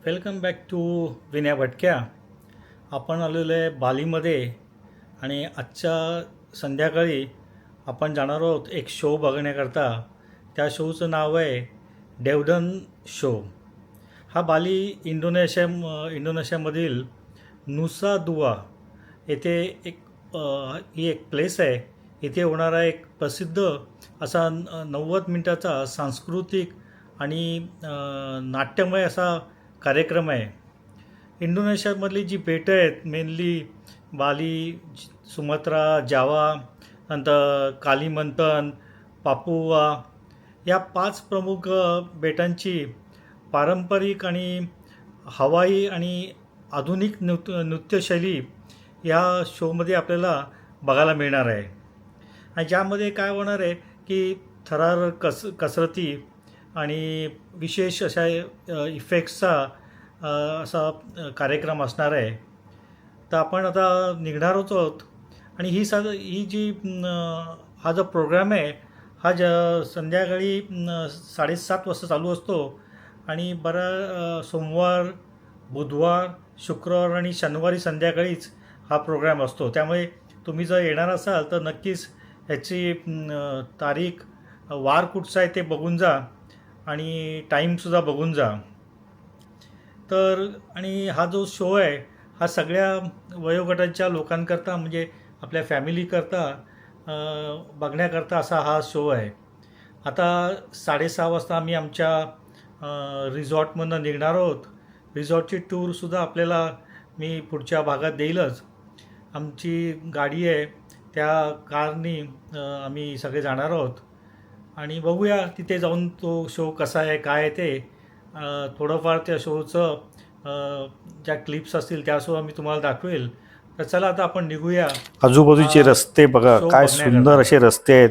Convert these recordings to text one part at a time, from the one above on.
Welcome back to Vinaya भटक्या. आपण आलेलो आहे बालीमध्ये आणि आजच्या संध्याकाळी आपण जाणार आहोत एक शो बघण्याकरता. त्या शोचं नाव आहे डेवडन शो. हा बाली इंडोनेशियामधील नुसा दुआ येथे ही एक प्लेस आहे. इथे होणारा एक प्रसिद्ध असा 90 मिनिटाचा सांस्कृतिक आणि नाट्यमय असा कार्यक्रम आहे. इंडोनेशियामधली जी बेटं आहेत मेनली बाली, सुमात्रा, जावा, नंतर कालिमंतन, पापुआ या 5 प्रमुख बेटांची पारंपरिक आणि हवाई आणि आधुनिक नृत्यशैली या शोमध्ये आपल्याला बघायला मिळणार आहे. आणि ज्यामध्ये काय होणार आहे की थरार कसरती आणि विशेष अशा इफेक्ट्सचा असा कार्यक्रम असणार आहे. तर आपण आता निघणारच आहोत आणि ही जी हा जो प्रोग्राम आहे हा संध्याकाळी 7:30 वाजता चालू असतो आणि सोमवार, बुधवार, शुक्रवार आणि शनिवारी संध्याकाळीच हा प्रोग्राम असतो. त्यामुळे तुम्ही जर येणार असाल तर नक्कीच ह्याची तारीख, वार कुठचा आहे ते बघून जा आणि टाईमसुद्धा बघून जा. तर आणि हा जो शो आहे हा सगळ्या वयोगटाच्या लोकांकरता म्हणजे आपल्या फॅमिलीकरता बघण्याकरता असा हा शो आहे. आता 6:30 वाजता आम्ही आमच्या रिसॉर्टमधून निघणार आहोत. रिसॉर्टची टूरसुद्धा आपल्याला मी पुढच्या भागात देईलच. आमची गाडी आहे, त्या कारनी आम्ही सगळे जाणार आहोत आणि बघूया तिथे जाऊन तो शो कसा आहे काय आहे ते थोडंफार त्या शोचं ज्या क्लिप्स असतील त्यासुद्धा मी तुम्हाला दाखवेल. तर चला आता आपण निघूया. आजूबाजूचे रस्ते बघा, काय सुंदर असे रस्ते आहेत.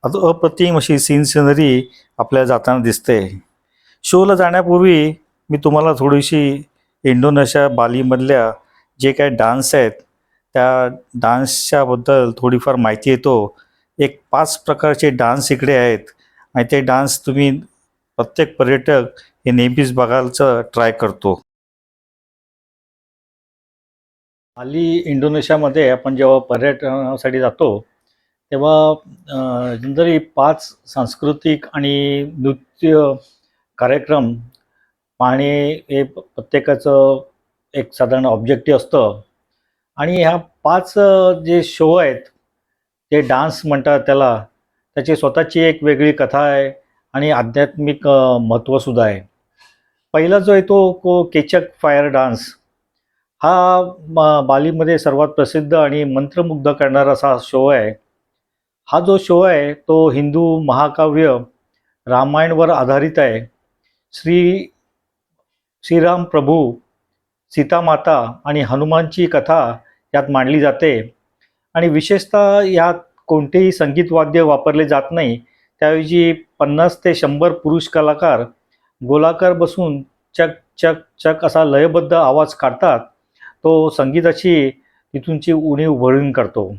अप्रतिम अशी सिनरी आपल्याला जाताना दिसते. शोला जाण्यापूर्वी मी तुम्हाला थोडीशी इंडोनेशिया बालीमधल्या जे काय डान्स आहेत त्या डान्सच्याबद्दल थोडीफार माहिती येतो. एक 5 प्रकारचे डान्स इकडे आहेत आणि ते डान्स तुम्ही प्रत्येक पर्यटक हे नेहमीच बघायचं ट्राय करतो. बाली इंडोनेशियामध्ये आपण जेव्हा पर्यटनासाठी जातो तेव्हा जरी 5 सांस्कृतिक आणि नृत्य कार्यक्रम पाहणे हे प्रत्येकाचं एक साधारण ऑब्जेक्टिव्ह असतं. आणि ह्या 5 जे शो आहेत ते डान्स म्हणतात त्याला, त्याची स्वतःची एक वेगळी कथा आहे आणि आध्यात्मिक महत्त्वसुद्धा आहे. पहिला जो आहे तो केचक फायर डान्स हा बालीमध्ये सर्वात प्रसिद्ध आणि मंत्रमुग्ध करणारा असा शो आहे. हा जो शो आहे तो हिंदू महाकाव्य रामायणवर आधारित आहे. श्रीराम प्रभू, सीतामाता आणि हनुमानची कथा यात मांडली जाते आणि विशेषतः यात कोणतेही संगीत वाद्य वापरले जात नाही. त्याऐवजी 50 ते 100 पुरुष कलाकार गोलाकार बसून चक चक चक असा लयबद्ध आवाज काढतात. तो संगीताची तिथूनची उणीव भरून करतो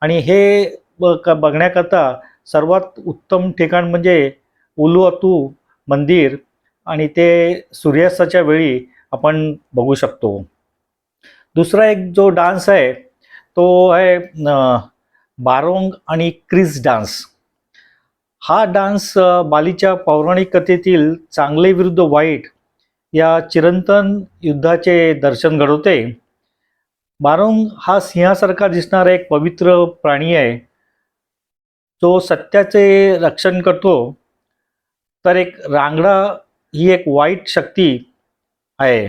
आणि हे बघण्याकरता सर्वात उत्तम ठिकाण म्हणजे उलुवातू मंदिर आणि ते सूर्यास्ताच्या वेळी आपण बघू शकतो. दुसरा एक जो डान्स आहे तो आहे बारोंग आणि क्रिस डान्स. हा डान्स बालीच्या पौराणिक कथेतील चांगले विरुद्ध वाईट या चिरंतन युद्धाचे दर्शन घडवते. बारोंग हा सिंहासारखा दिसणारा एक पवित्र प्राणी आहे जो सत्याचे रक्षण करतो. तर एक रांगडा ही एक वाईट शक्ती आहे.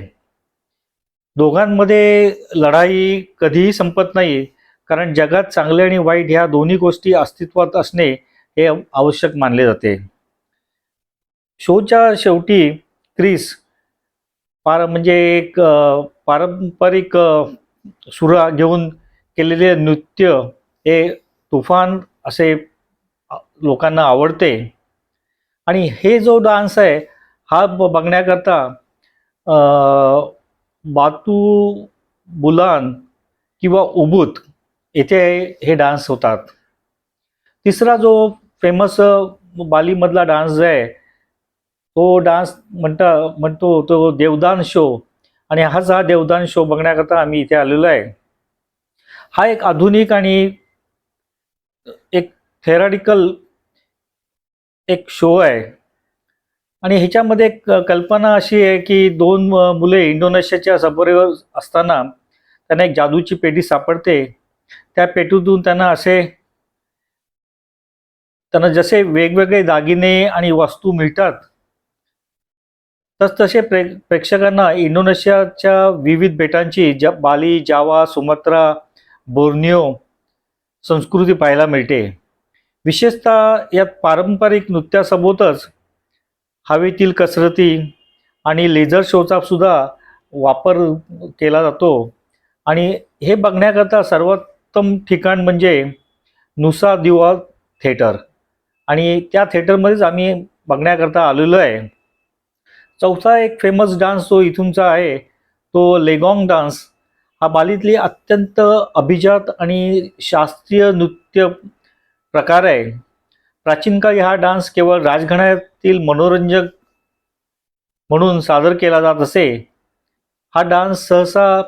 दोघांमध्ये लढाई कधीही संपत नाही कारण जगात चांगले आणि वाईट ह्या दोन्ही गोष्टी अस्तित्वात असणे हे आवश्यक मानले जाते. शोच्या शेवटी क्रिस म्हणजे एक पारंपरिक सुरा घेऊन केलेले नृत्य हे तुफान असे लोकांना आवडते आणि हे जो डान्स आहे हा बघण्याकरता बातू बुलान किंवा उबूत येथे हे डान्स होतात. तिसरा जो फेमस बालीमधला डान्स आहे तो डान्स म्हणतो तो देवदान शो, आणि हा देवदान शो बघण्याकरता आम्ही इथे आलेलो आहे. हा एक आधुनिक आणि एक थेरॉटिकल एक शो आहे, आणि ह्याच्यामध्ये एक कल्पना अशी आहे की दोन मुले इंडोनेशियाच्या सफरीवर असताना त्यांना एक जादूची पेटी सापडते. त्या पेटीतून त्यांना जसे वेगवेगळे दागिने आणि वस्तू मिळतात, तसतसे प्रेक्षकांना इंडोनेशियाच्या विविध बेटांची बाली, जावा, सुमात्रा, बोर्निओ संस्कृती पाहायला मिळते. विशेषतः यात पारंपरिक नृत्यासोबतच हवेतील कसरती आणि लेझर शोचा सुद्धा वापर केला जातो. आणि हे बघण्याकरता सर्वोत्तम ठिकाण म्हणजे नुसा दिवा थिएटर, आणि त्या थिएटरमध्येच आम्ही बघण्याकरता आलेलो आहे. चौथा एक फेमस डान्स जो इथूनचा आहे तो लेगॉंग डान्स. हा बालीतली अत्यंत अभिजात आणि शास्त्रीय नृत्य प्रकार आहे. प्राचीन काळी हा डान्स केवळ राजघराण्यातील मनोरंजक म्हणून सादर केला जात असे. हा डान्स सहसा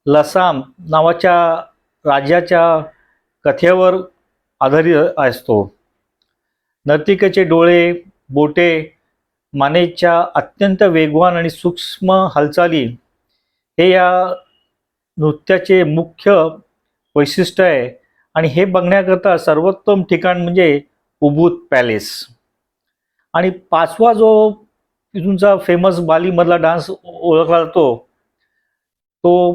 लसाम नावाच्या राजाच्या कथेवर आधारित असतो. नर्तिकेचे डोळे, बोटे, मानेच्या अत्यंत वेगवान आणि सूक्ष्म हालचाली हे या नृत्याचे मुख्य वैशिष्ट्य आहे. आणि हे बघण्याकरता सर्वोत्तम ठिकाण म्हणजे उबूद पॅलेस. आणि पाचवा जो इथूनचा फेमस बालीमधला डान्स ओळखला जातो तो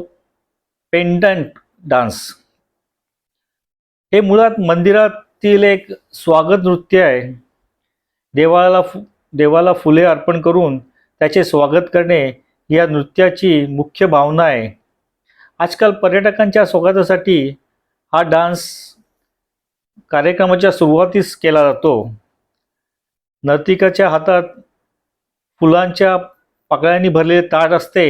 पेंडंट डान्स. हे मुळात मंदिरातील एक स्वागत नृत्य आहे. देवाला फुले अर्पण करून त्याचे स्वागत करणे ही या नृत्याची मुख्य भावना आहे. आजकाल पर्यटकांच्या स्वागतासाठी हा डान्स कार्यक्रमाच्या सुरुवातीस केला जातो. नर्तिकाच्या हातात फुलांच्या पाकळ्यांनी भरलेले ताट असते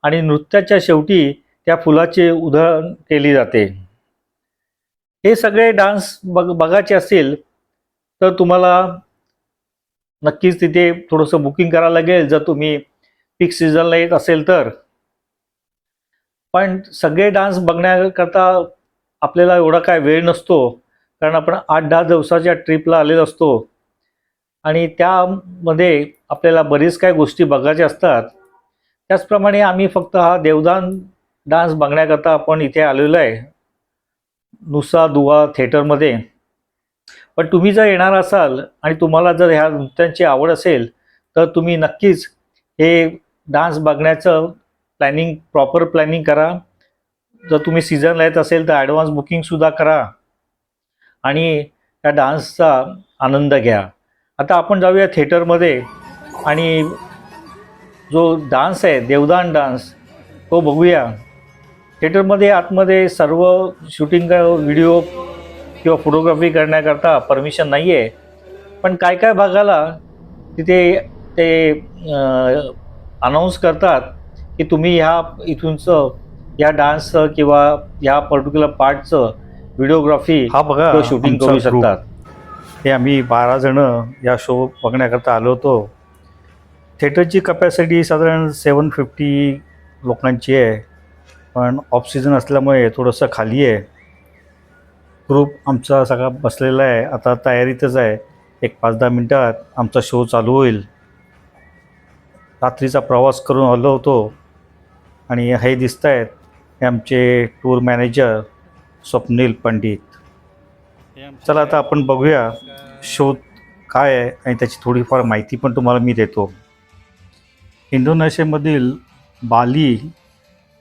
आणि नृत्याच्या शेवटी त्या फुलाचे उधळण केली जाते. हे सगळे डान्स बघायचे असतील तर तुम्हाला नक्कीच तिथे थोडंसं बुकिंग करावं लागेल जर तुम्ही पीक सीझनला येत असेल तर. पण सगळे डान्स बघण्याकरता आपल्याला एवढा काय वेळ नसतो, कारण आपण 8-10 दिवसाच्या ट्रिपला आलेलो असतो आणि त्यामध्ये आपल्याला बरीच काही गोष्टी बघायच्या असतात. त्याचप्रमाणे आम्ही फक्त हा देवदान डान्स बघण्याकरता आपण इथे आलेलो आहे नुसा दुआ थिएटरमध्ये. पण तुम्ही जर येणार असाल आणि तुम्हाला जर ह्या नृत्यांची आवड असेल तर तुम्ही नक्कीच हे डान्स बघण्याचं प्रॉपर प्लॅनिंग करा. जर तुम्ही सीझनला येत असेल तर ॲडव्हान्स बुकिंगसुद्धा करा आणि त्या डान्सचा आनंद घ्या. आता आपण जाऊया थिएटरमध्ये आणि जो डान्स आहे देवदान डान्स तो बघूया. थिएटरमध्ये आतमध्ये सर्व शूटिंग व्हिडिओ किंवा फोटोग्राफी करण्याकरता परमिशन नाही आहे. पण काय काय भागाला तिथे ते अनाऊन्स करतात की तुम्ही ह्या डान्सचं किंवा ह्या पर्टिक्युलर पार्टचं व्हिडिओग्राफी हा बघा किंवा शूटिंग करू आमचा group. शकतात. हे आम्ही 12 जण या शो बघण्याकरता आलो होतो. थिएटरची कपॅसिटी साधारण 750 लोकांची आहे, पण ऑफ सीझन असल्यामुळे थोडंसं खाली आहे. ग्रुप आमचा सगळा बसलेला आहे, आता तयारीतच आहे. एक 5-10 मिनटात आमचा शो चालू होईल. रात्रीचा प्रवास करून आलो होतो आणि हे दिसत आहेत हे आमचे टूर मॅनेजर स्वप्नील पंडित. चला आता आपण बघूया शो काय आहे आणि त्याची थोडीफार माहिती पण तुम्हाला मी देतो. इंडोनेशियामधील बाली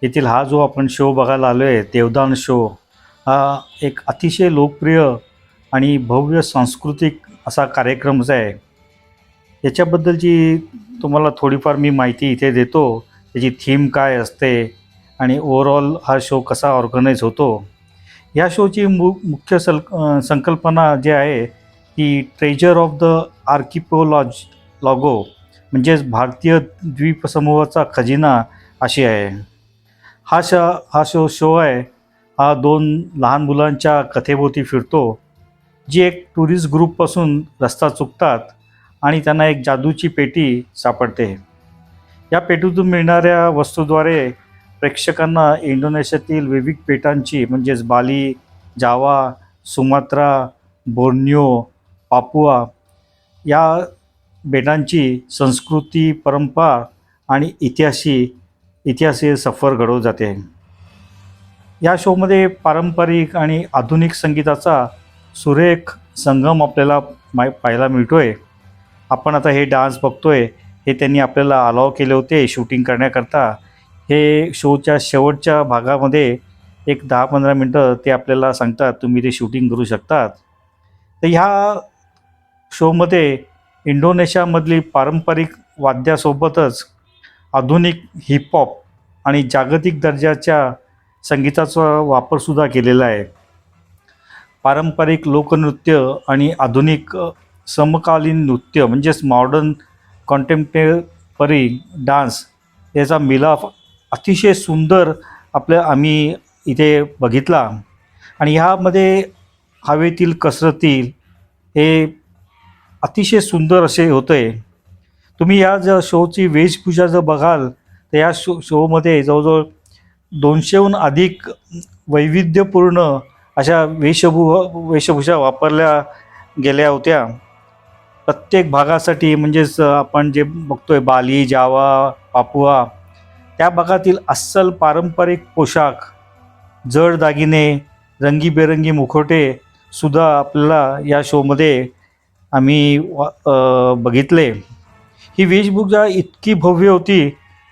येथील हा जो आपण शो बघायला आलो आहे देवदान शो, हा एक अतिशय लोकप्रिय आणि भव्य सांस्कृतिक असा कार्यक्रमच आहे. याच्याबद्दलची तुम्हाला थोडीफार मी माहिती इथे देतो. त्याची थीम काय असते आणि ओव्हरऑल हा शो कसा ऑर्गनाईज होतो. ह्या शोची मुख्य संकल्पना जी आहे ती ट्रेजर ऑफ द आर्किपोलॉगो म्हणजेच भारतीय द्वीपसमूहाचा खजिना अशी आहे. हा शो आहे हा 2 लहान मुलांच्या कथेभोवती फिरतो, जी एक टुरिस्ट ग्रुपपासून रस्ता चुकतात आणि त्यांना एक जादूची पेटी सापडते. या पेटीतून मिळणाऱ्या वस्तूद्वारे प्रेक्षकांना इंडोनेशियातील विविध बेटांची म्हणजेच बाली, जावा, सुमात्रा, बोर्निओ, पापुआ या बेटांची संस्कृती, परंपरा आणि इतिहासी सफर घडवली जाते. या शोमध्ये पारंपरिक आणि आधुनिक संगीताचा सुरेख संगम आपल्याला पाहायला मिळतोय. आपण आता हे डान्स बघतोय, हे त्यांनी आपल्याला अलाव केले होते शूटिंग करण्याकरता. हे शोच्या शेवटच्या भागामध्ये एक 10-15 मिनटं ते आपल्याला सांगतात तुम्ही ते शूटिंग करू शकतात. तर ह्या शोमध्ये इंडोनेशियामधली पारंपरिक वाद्यासोबतच आधुनिक हिपहॉप आणि जागतिक दर्जाच्या संगीताचा वापरसुद्धा केलेला आहे. पारंपरिक लोकनृत्य आणि आधुनिक समकालीन नृत्य म्हणजेच मॉडर्न कॉन्टेम्पररी डान्स याचा मिलाफ अतिशय सुंदर आम्ही इथे बघितला. आणि ह्यामध्ये हवेतील कसरती हे अतिशय सुंदर असे होते. तुम्ही या शोची वेशभूषा जर बघाल तर या शोमध्ये जवळजवळ 200हून अधिक वैविध्यपूर्ण अशा वेशभूषा वापरल्या गेल्या होत्या. प्रत्येक भागासाठी म्हणजेच आपण जे बघतोय बाली, जावा, पापुआ त्या भागातील अस्सल पारंपरिक पोशाख, जड दागिने, रंगीबेरंगी मुखवटे सुद्धा आपल्याला या शोमध्ये आम्ही बघितले. ही वेशभूषा इतकी भव्य होती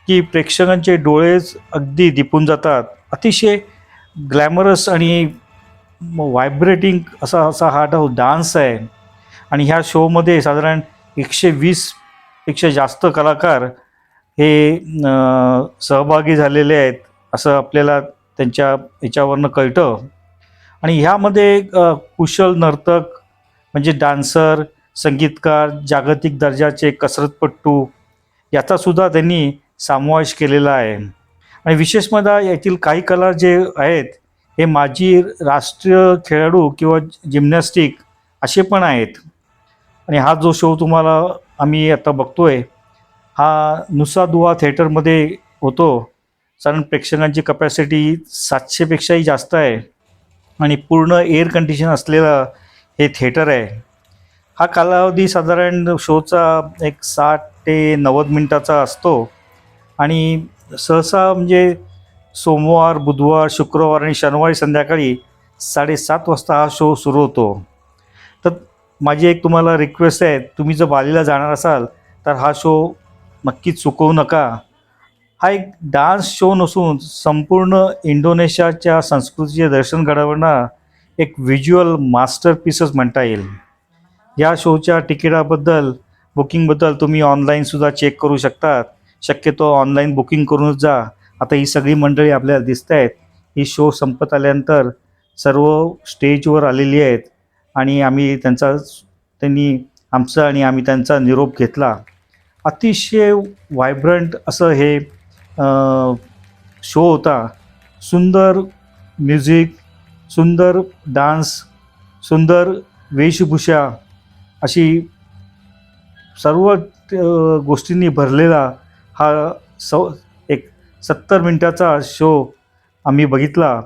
की प्रेक्षकांचे डोळेच अगदी दिपून जातात. अतिशय ग्लॅमरस आणि व्हायब्रेटिंग असा हा डान्स आहे. आणि ह्या शोमध्ये साधारण 120 पेक्षा जास्त कलाकार हे सहभागी झालेले आहेत असं आपल्याला त्यांच्या ह्याच्यावरनं कळतं. आणि ह्यामध्ये कुशल नर्तक म्हणजे डान्सर, संगीतकार, जागतिक दर्जाचे कसरतपटू याचासुद्धा त्यांनी समावेश केलेला आहे. आणि विशेष म्हणजे यातील काही कला जे आहेत हे माजी राष्ट्रीय खेळाडू किंवा जिम्नॅस्टिक असे पण आहेत. आणि हा जो शो तुम्हाला आम्ही आता बघतोय हा नुसा दुआ थिएटरमध्ये होतो. कारण प्रेक्षकांची कपॅसिटी 700पेक्षाही जास्त आहे आणि पूर्ण एअर कंडिशन असलेलं हे थिएटर आहे. हा कालावधी साधारण शोचा एक 60 ते 90 मिनटाचा असतो. आणि सहसा म्हणजे सोमवार, बुधवार, शुक्रवार आणि शनिवारी संध्याकाळी 7:30 वाजता हा शो सुरू होतो. तर माझी एक तुम्हाला रिक्वेस्ट आहे, तुम्ही जर बालीला जाणार असाल तर हा शो नक्कीच चुकवू नका. हा एक डान्स शो नसून संपूर्ण इंडोनेशियाच्या संस्कृतीचे दर्शन घडवणारा एक व्हिज्युअल मास्टरपीसच म्हणता येईल. या शोच्या तिकिटाबद्दल बुकिंगबद्दल तुम्ही ऑनलाईनसुद्धा चेक करू शकतात. शक्यतो ऑनलाईन बुकिंग करूनच जा. आता ही सगळी मंडळी आपल्याला दिसत आहेत. ही शो संपत आल्यानंतर सर्व स्टेजवर आलेली आहेत आणि त्यांनी आमचा आणि आम्ही त्यांचा निरोप घेतला. अतिशय व्हायब्रंट असं हे शो होता. सुंदर म्युझिक, सुंदर डान्स, सुंदर वेशभूषा अशी सर्व गोष्टींनी भरलेला हा एक 70 मिनटाचा शो आम्ही बघितला.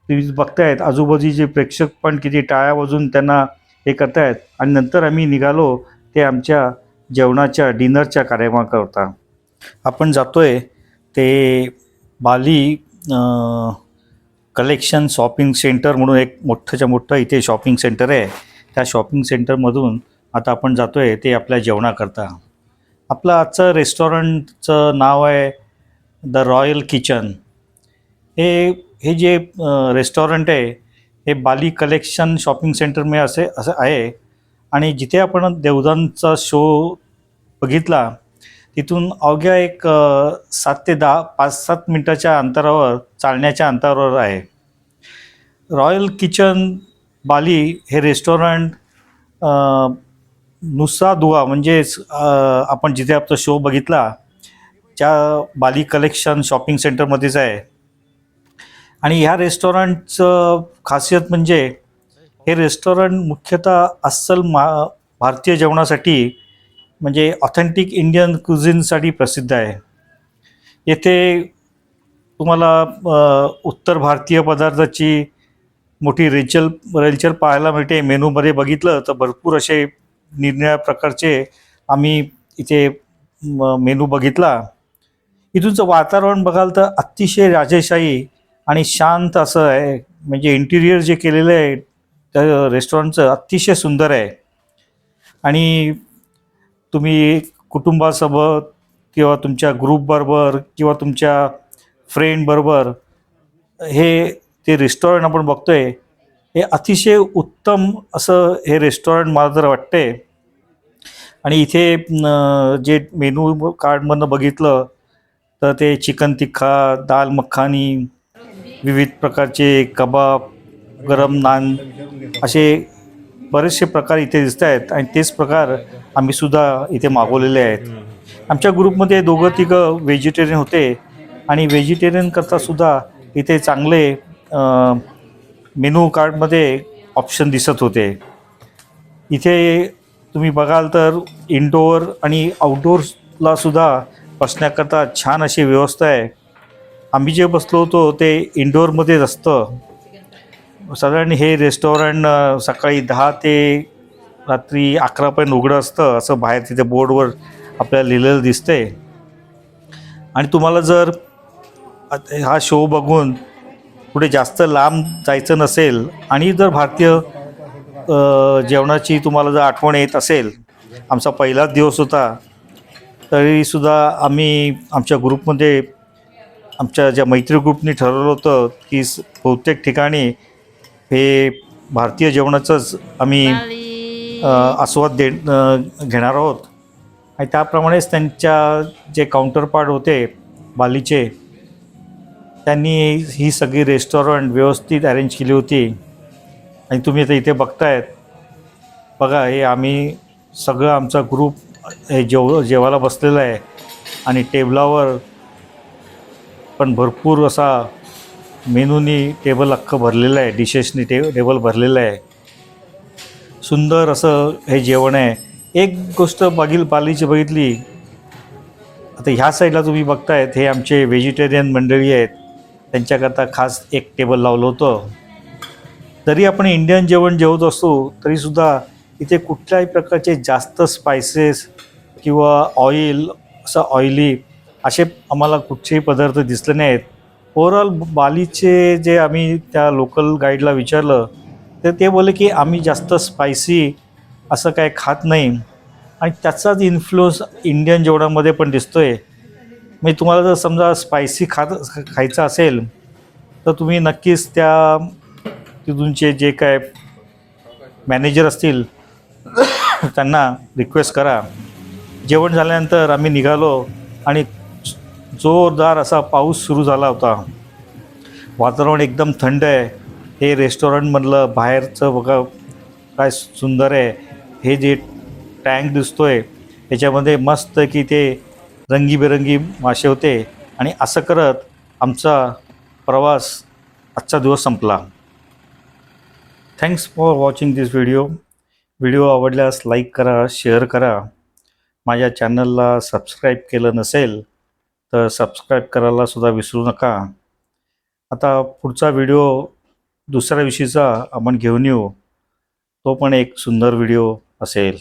तुम्ही बघतायत आजूबाजूचे प्रेक्षक पण किती टाळ्या वाजवून त्यांना हे करतायत. आणि नंतर आम्ही निघालो ते आमच्या जेवणाच्या डिनरच्या कार्यक्रमाकरता. आपण जातोय ते बाली कलेक्शन शॉपिंग सेंटर म्हणून एक मोठंच्या मोठं इथे शॉपिंग सेंटर आहे. त्या शॉपिंग सेंटरमधून आता आपण जातोय ते आपल्या जेवणाकरता. आपलं आजचं रेस्टॉरंटचं नाव आहे द रॉयल किचन. हे जे रेस्टॉरंट आहे हे बाली कलेक्शन शॉपिंग सेंटरमध्ये असं आहे. आणि जिथे आपण देवदानचा शो बघितला तिथून अवघ्या एक 7 ते 10 5-7 मिनटाच्या अंतरावर चालण्याच्या अंतरावर आहे. रॉयल किचन बाली हे रेस्टॉरंट नुसा दुआ म्हणजेच आपण जिथे आपला शो बघितला त्या बाली कलेक्शन शॉपिंग सेंटरमध्येच आहे. आणि ह्या रेस्टॉरंटचं खासियत म्हणजे हे रेस्टॉरंट मुख्यतः अस्सल भारतीय जेवणासाठी म्हणजे ऑथेंटिक इंडियन क्युझिनसाठी प्रसिद्ध आहे. येथे तुम्हाला उत्तर भारतीय पदार्थाची मोठी रेलचल पाहायला मिळते. मेनूमध्ये बघितलं तर भरपूर असे निरनिराळ्या प्रकारचे आम्ही इथे मेनू बघितला. इथूनचं वातावरण बघाल तर अतिशय राजेशाही आणि शांत असं आहे. म्हणजे इंटिरियर जे केलेलं आहे त्या रेस्टॉरंटचं अतिशय सुंदर आहे. आणि तुम्ही कुटुंबासोबत किंवा तुमच्या ग्रुपबरोबर किंवा तुमच्या फ्रेंडबरोबर हे ते रेस्टॉरंट आपण बघतोय, हे अतिशय उत्तम असं हे रेस्टॉरंट मला तर वाटते. आणि इथे जे मेनू कार्डमधनं बघितलं तर ते चिकन तिक्खा, दाल मखानी, विविध प्रकारचे कबाब, गरम नान असे बरेचसे प्रकार इथे दिसत आहेत. आणि तेच प्रकार आम्हीसुद्धा इथे मागवलेले आहेत. आमच्या ग्रुपमध्ये 2-3 व्हेजिटेरियन होते आणि व्हेजिटेरियनकरतासुद्धा इथे चांगले मेनू कार्डमध्ये ऑप्शन दिसत होते. इथे तुम्ही बघाल तर इनडोअर आणि आउटडोअर्सलासुद्धा बसण्याकरता छान अशी व्यवस्था आहे. आम्ही जे बसलो होतो ते इनडोअरमध्येच असतं. साधारण हे रेस्टॉरंट सकाळी 10 ते रात्री 11पर्यंत उघडं असतं असं बाहेर तिथे बोर्डवर आपल्याला लिहिलेलं दिसतंय. आणि तुम्हाला जर हा शो बघून पुढे जास्त लांब जायचं नसेल आणि जर भारतीय जेवणाची तुम्हाला जर आठवण येत असेल, आमचा पहिलाच दिवस होता, तरीसुद्धा आम्ही आमच्या ग्रुपमध्ये आमच्या ज्या मैत्री ग्रुपनी ठरवलं होतं की बहुतेक ठिकाणी हे भारतीय जेवणाचंच आम्ही आस्वाद घेणार आहोत. आणि त्याप्रमाणेच त्यांच्या जे काउंटर पार्ट होते बालीचे, त्यांनी ही सगळी रेस्टॉरंट व्यवस्थित अरेंज केली होती. आणि तुम्ही आता इथे बघतायत बघा, हे आम्ही सगळं आमचा ग्रुप हे जेवायला बसलेला आहे. आणि टेबलावर पण भरपूर असा मेनूनी टेबल अख्खं भरलेलं आहे, डिशेसनी टेबल भरलेलं आहे. सुंदर असं हे जेवण आहे. एक गोष्ट बालीची बघितली, आता ह्या साईडला तुम्ही बघतायत हे आमचे व्हेजिटेरियन मंडळी आहेत, त्यांच्याकरता खास एक टेबल लावलं होतं. जरी आपण इंडियन जेवण जेवत असतो तरीसुद्धा इथे कुठल्याही प्रकारचे जास्त स्पायसेस किंवा ऑइल असं ऑइली असे आम्हाला कुठचेही पदार्थ दिसले नाहीत. ओव्हरऑल बालीचे जे आम्ही त्या लोकल गाईडला विचारलं तर ते बोलले की आम्ही जास्त स्पायसी असं काय खात नाही. आणि त्याचाच इन्फ्लुअन्स इंडियन जेवणामध्ये पण दिसतो आहे. म्हणजे तुम्हाला जर समजा स्पायसी खायचं असेल तर तुम्ही नक्कीच त्या तिथूनचे जे काय मॅनेजर असतील त्यांना रिक्वेस्ट करा. जेवण झाल्यानंतर आम्ही निघालो आणि जोरदार असा पाऊस सुरू झाला होता. वातावरण एकदम थंड आहे. हे रेस्टॉरंटमधलं बाहेरचं बघा काय सुंदर आहे. हे जे टँक दिसतोय त्याच्यामध्ये मस्त की ते रंगीबेरंगी मासे होते. आणि असं करत आमचा प्रवास आजचा दिवस संपला. Thanks for watching this video आवडल्यास लाईक करा, शेअर करा. माझ्या चॅनलला सबस्क्राईब केलं नसेल तर सबस्क्राईब करायला सुद्धा विसरू नका. आता पुढचा व्हिडिओ दुसऱ्या विषयीचा आपण घेऊन येऊ. तो पण एक सुंदर व्हिडिओ असेल.